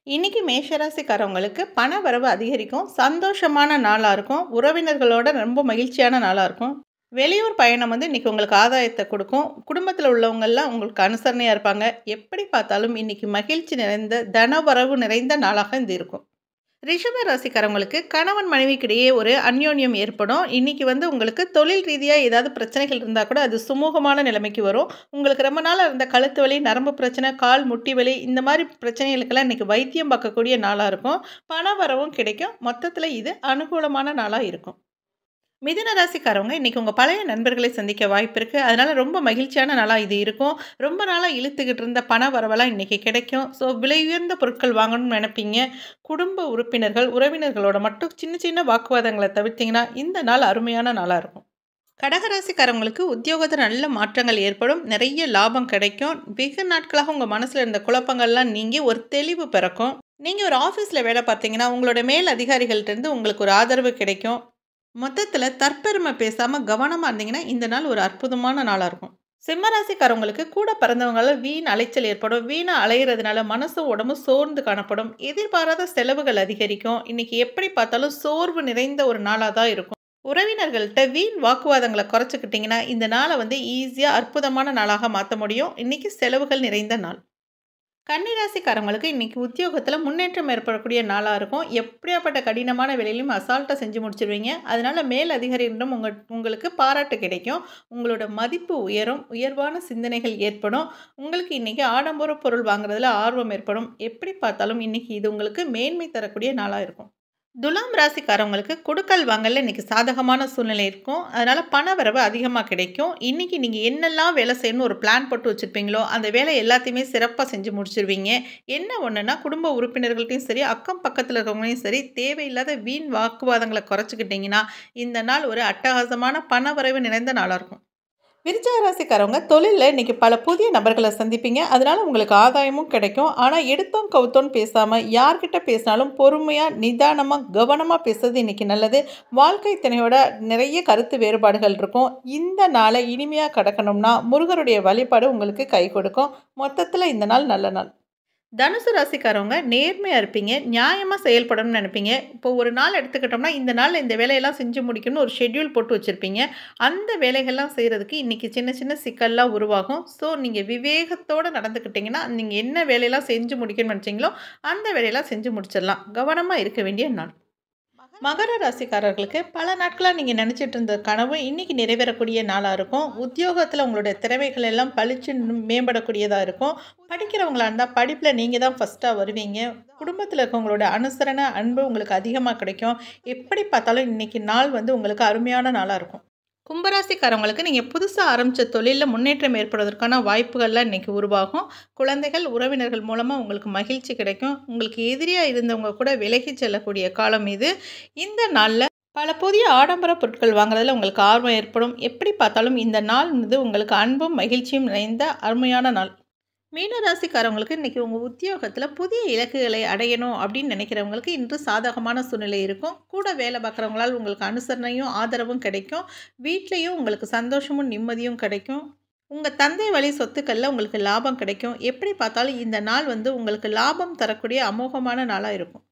இன்னைக்கு மேஷராசிக்காரவங்களுக்கு பண வரவு அதிகரிக்கும். சந்தோஷமான நாளா இருக்கும். உறவினர்களோட ரொம்ப மகிழ்ச்சியான நாளா இருக்கும். வெளியூர் பயணம் இன்னைக்கு உங்களுக்கு ஆதாயத்த குடுக்கும். குடும்பத்தில உள்ளவங்கலாம் உங்களுக்கு அனுசரணையா இருப்பாங்க. எப்படி பார்த்தாலும் இன்னைக்கு மகிழ்ச்சி நிறைந்த, தனவரவு நிறைந்த நாளாக இது இருக்கும். ரிஷப ராசிக்காரவங்களுக்கு கணவன் மனைவிக்கிடையே ஒரு அந்யோன்யம் ஏற்படும். இன்னைக்கு உங்களுக்கு தொழில் ரீதியா ஏதாவது பிரச்சனைகள் இருந்தா கூட அது சுமூகமான நிலைமைக்கு வரும். உங்களுக்கு ரொம்ப நாளா இருந்த கழுத்து வலி, நரம்பு பிரச்சனை, கால் முட்டி வலி இந்த மாரி பிரச்சனைகளுக்கெல்லாம் இன்னைக்கு வைத்தியம் பார்க்கக்கூடிய நாளா இருக்கும். பண வரவும் கிடைக்கும். மொத்தத்தில இது அனுகூலமான நாளா இருக்கும். மிதுன ராசிக்காரவங்க இன்னைக்கு உங்க பழைய நண்பர்களை சந்திக்க வாய்ப்பு இருக்கு. அதனால ரொம்ப மகிழ்ச்சியான நாளா இது இருக்கும். ரொம்ப நாளா இழுத்துக்கிட்டு இருந்த பண வரவெல்லாம் இன்னைக்கு கிடைக்கும். ஸோ விலை உயர்ந்த பொருட்கள் வாங்கணும்னு நினைப்பீங்க. குடும்ப உறுப்பினர்கள், உறவினர்களோட மட்டும் சின்ன சின்ன வாக்குவாதங்கள தவிர்த்தீங்கன்னா, இந்த நாள் அருமையான நாளா இருக்கும். கடகராசிக்காரவங்களுக்கு உத்தியோகத்துல நல்ல மாற்றங்கள் ஏற்படும். நிறைய லாபம் கிடைக்கும். வெகு நாட்களாக உங்க மனசுல இருந்த குழப்பங்கள்லாம் நீங்கி ஒரு தெளிவு பிறக்கும். நீங்க ஒரு ஆஃபீஸ்ல வேலை பார்த்தீங்கன்னா, உங்களோட மேல் அதிகாரிகள்ட்ட இருந்து உங்களுக்கு ஒரு ஆதரவு கிடைக்கும். மொத்தத்துல தற்பெருமை பேசாம கவனமா இருந்தீங்கன்னா, இந்த நாள் ஒரு அற்புதமான நாளா இருக்கும். சிம்ம ராசிக்காரவங்களுக்கு கூட பிறந்தவங்களால வீண் அலைச்சல் ஏற்படும். வீணா அலையிறதுனால மனசும் உடம்பும் சோர்ந்து காணப்படும். எதிர்பாராத செலவுகள் அதிகரிக்கும். இன்னைக்கு எப்படி பார்த்தாலும் சோர்வு நிறைந்த ஒரு நாளா தான் இருக்கும். உறவினர்கள்ட்ட வீண் வாக்குவாதங்கள குறைச்சுக்கிட்டீங்கன்னா, இந்த நாள ஈஸியா அற்புதமான நாளாக மாத்த முடியும். இன்னைக்கு செலவுகள் நிறைந்த நாள். கன்னிராசிக்காரங்களுக்கு இன்னைக்கு உத்தியோகத்துல முன்னேற்றம் ஏற்படக்கூடிய நாளா இருக்கும். எப்படியாப்பட்ட கடினமான வேலையிலும் அசால்ட்டா செஞ்சு முடிச்சிருவீங்க. அதனால மேல் அதிகாரியிடம் உங்களுக்கு பாராட்டு கிடைக்கும். உங்களோட மதிப்பு உயரும். உயர்வான சிந்தனைகள் ஏற்படும். உங்களுக்கு இன்னைக்கு ஆடம்பர பொருள் வாங்குறதுல ஆர்வம் ஏற்படும். எப்படி பார்த்தாலும் இன்னைக்கு இது உங்களுக்கு மேன்மை தரக்கூடிய நாளா இருக்கும். துலாம் ராசிக்காரவங்களுக்கு கொடுக்கல் வாங்கல்ல இன்னைக்கு சாதகமான சூழ்நிலை இருக்கும். அதனால பண வரவு அதிகமாக கிடைக்கும். இன்னைக்கு நீங்க என்னெல்லாம் வேலை செய்யணும்னு ஒரு பிளான் போட்டு வச்சிருப்பீங்களோ, அந்த வேலை எல்லாத்தையுமே சிறப்பா செஞ்சு முடிச்சிருவீங்க. என்ன ஒண்ணுன்னா, குடும்ப உறுப்பினர்கள்ட்டயும் சரி, அக்கம் பக்கத்துல இருக்கவங்களையும் சரி, தேவையில்லாத வீண் வாக்குவாதங்கள குறைச்சுக்கிட்டீங்கன்னா, இந்த நாள் ஒரு அட்டகாசமான பண வரவு நிறைந்த நாளா இருக்கும். விருச்சிக ராசிக்காரவங்க தொழில்ல இன்னைக்கு பல புதிய நபர்களை சந்திப்பீங்க. அதனால உங்களுக்கு ஆதாயமும் கிடைக்கும். ஆனா எடுத்தோம் கவுத்தோன்னு பேசாம யார்கிட்ட பேசினாலும் பொறுமையா, நிதானமா, கவனமா பேசுறது இன்னைக்கு நல்லது. வாழ்க்கை துணையோட நிறைய கருத்து வேறுபாடுகள் இருக்கும். இந்த நாளை இனிமையா கடக்கணும்னா முருகருடைய வழிபாடு உங்களுக்கு கை கொடுக்கும். மொத்தத்துல இந்த நாள் நல்ல நாள். தனுசு ராசிக்காரவங்க நேர்மையா இருப்பீங்க. நியாயமா செயல்படணும்னு நினைப்பீங்க. இப்போ ஒரு நாள் எடுத்துக்கிட்டோம்னா, இந்த நாள்ல இந்த வேலையெல்லாம் செஞ்சு முடிக்கணும்னு ஒரு ஷெட்யூல் போட்டு வச்சிருப்பீங்க. அந்த வேலைகள்லாம் செய்றதுக்கு இன்னைக்கு சின்ன சின்ன சிக்கல்லாம் உருவாகும். ஸோ நீங்க விவேகத்தோட நடந்துக்கிட்டீங்கன்னா, நீங்க என்ன வேலையெல்லாம் செஞ்சு முடிக்கணும்னு நினைச்சீங்களோ, அந்த வேலையெல்லாம் செஞ்சு முடிச்சிடலாம். கவனமா இருக்க வேண்டிய நாள். மகர ராசிக்காரர்களுக்கு பல நாட்களா நீங்க நினைச்சிட்டு இருந்த கனவு இன்னைக்கு நிறைவேறக்கூடிய நாளா இருக்கும். உத்தியோகத்துல உங்களுடைய திறமைகள் எல்லாம் பளிச்சுன்னு மேம்படக்கூடியதா இருக்கும். படிக்கிறவங்களா இருந்தா படிப்புல நீங்க தான் ஃபர்ஸ்ட்டா வருவீங்க. குடும்பத்துல இருக்கவங்களோட அனுசரணை, அன்பு உங்களுக்கு அதிகமா கிடைக்கும். எப்படி பார்த்தாலும் இன்னைக்கு நாள் உங்களுக்கு அருமையான நாளா இருக்கும். கும்பராசிக்காரவங்களுக்கு நீங்க புதுசா ஆரம்பிச்ச தொழில்ல முன்னேற்றம் ஏற்படுவதற்கான வாய்ப்புகள்லாம் இன்னைக்கு உருவாகும். குழந்தைகள், உறவினர்கள் மூலமா உங்களுக்கு மகிழ்ச்சி கிடைக்கும். உங்களுக்கு எதிரியா இருந்தவங்க கூட விலகிச் செல்லக்கூடிய காலம் இது. இந்த நாள்ல பல புதிய ஆடம்பர பொருட்கள் வாங்குறதுல உங்களுக்கு ஆர்வம் ஏற்படும். எப்படி பார்த்தாலும் இந்த நாள் உங்களுக்கு அன்பும், மகிழ்ச்சியும் நிறைந்த அருமையான நாள். மீன ராசிக்காரவங்களுக்கு இன்னைக்கு உங்க உத்தியோகத்துல புதிய இலக்குகளை அடையணும் அப்படின்னு நினைக்கிறவங்களுக்கு இன்று சாதகமான சூழ்நிலை இருக்கும். கூட வேலை பார்க்குறவங்களால் உங்களுக்கு அனுசரணையும் ஆதரவும் கிடைக்கும். வீட்லேயும் உங்களுக்கு சந்தோஷமும் நிம்மதியும் கிடைக்கும். உங்க தந்தை வழி சொத்துக்கள்ல உங்களுக்கு லாபம் கிடைக்கும். எப்படி பார்த்தாலும் இந்த நாள் உங்களுக்கு லாபம் தரக்கூடிய அமோகமான நாளா இருக்கும்.